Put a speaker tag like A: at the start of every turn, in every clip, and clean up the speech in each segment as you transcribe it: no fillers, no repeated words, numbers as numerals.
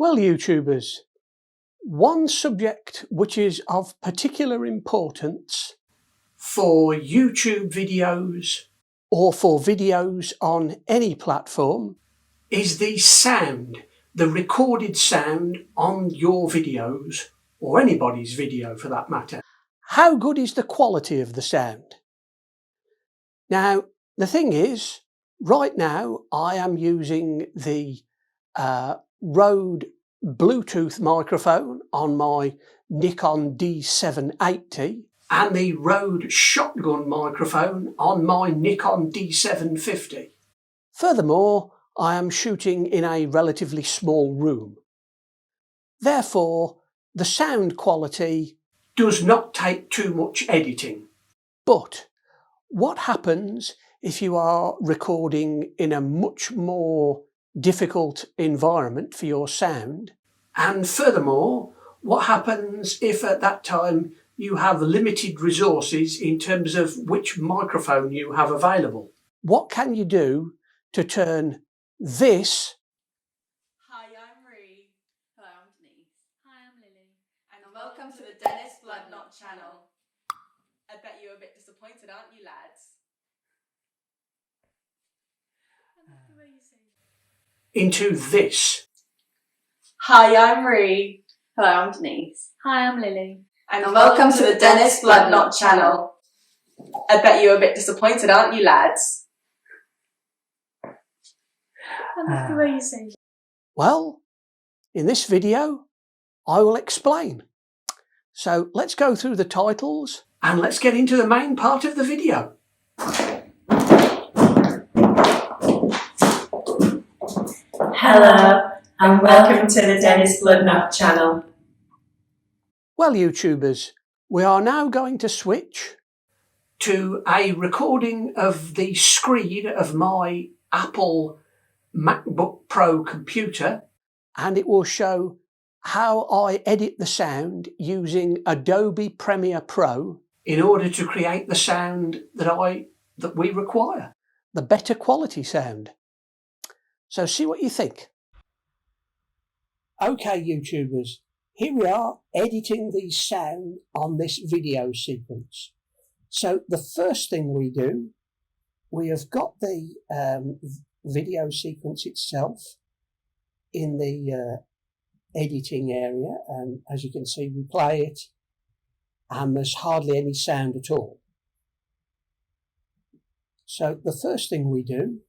A: Well, YouTubers, one subject which is of particular importance for YouTube videos or for videos on any platform is the sound, the recorded sound on your videos or anybody's video for that matter. How good is the quality of the sound? Now, the thing is, right now I am using the Rode Bluetooth microphone on my Nikon D780 and the Rode shotgun microphone on my Nikon D750. Furthermore, I am shooting in a relatively small room. Therefore, the sound quality does not take too much editing. But what happens if you are recording in a much more difficult environment for your sound? And furthermore, what happens if at that time you have limited resources in terms of which microphone you have available? What can you do to turn this...
B: Hi, I'm Ree. Hello, I'm Denise. Hi, I'm Lily. And welcome to the Dennis Bloodnok Channel. I bet you're a bit disappointed, aren't you, lads? I love the way you say that.
A: into this.
B: Hi, I'm Ree. Hello, I'm Denise. Hi, I'm Lily. And welcome to the Dennis Bloodnok Channel. I bet you're a bit disappointed, aren't you, lads? I love the way you say that.
A: Well, in this video, I will explain. So let's go through the titles and let's get into the main part of the video.
C: Hello and welcome to the Dennis Bloodnok Channel.
A: Well, YouTubers, we are now going to switch to a recording of the screen of my Apple MacBook Pro computer, and it will show how I edit the sound using Adobe Premiere Pro in order to create the sound that we require, the better quality sound. So see what you think. Okay, YouTubers, here we are editing the sound on this video sequence. So the first thing we do, we have got the video sequence itself in the editing area, and as you can see, we play it and there's hardly any sound at all. So the first thing we do,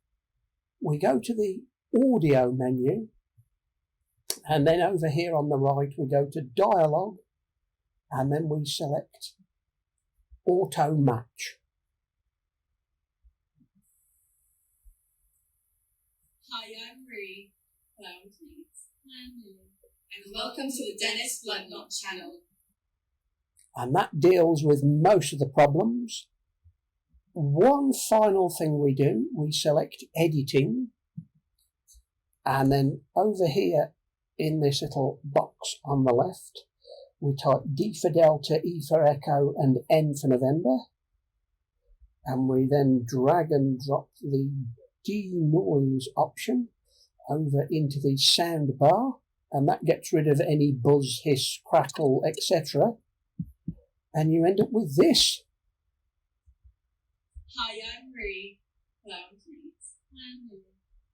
A: we go to the audio menu, and then over here on the right we go to dialogue, and then we select auto match.
B: Hi, I'm Ree. Hello, I'm Denise. Hi, I'm Lily. And welcome to the Dennis Bloodnok Channel.
A: And that deals with most of the problems. One final thing we do, we select editing, and then over here in this little box on the left, we type D for Delta, E for Echo, and N for November, and we then drag and drop the denoise option over into the sound bar, and that gets rid of any buzz, hiss, crackle, etc. And you end up with this.
B: Hi, I'm Ree. Hello, I'm Denise. Hi, I'm Lily.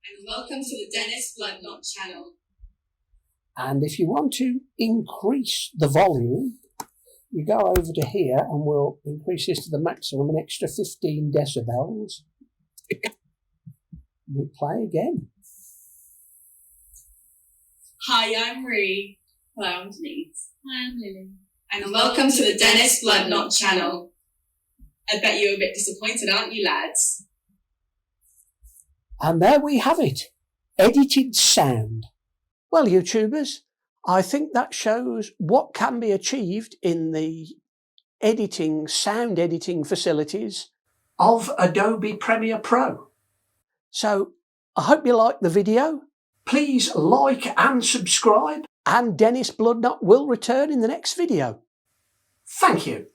B: And welcome to the Dennis Bloodnok Channel.
A: And if you want to increase the volume, you go over to here and we'll increase this to the maximum, an extra 15 decibels. We play again.
B: Hi, I'm Ree. Hello, I'm Denise. Hi, I'm Lily. And welcome to the Dennis Bloodnok Channel. I bet you're a bit disappointed, aren't you, lads?
A: And there we have it, edited sound. Well, YouTubers, I think that shows what can be achieved in the sound editing facilities of Adobe Premiere Pro. So I hope you liked the video. Please like and subscribe, and Dennis Bloodnok will return in the next video. Thank you.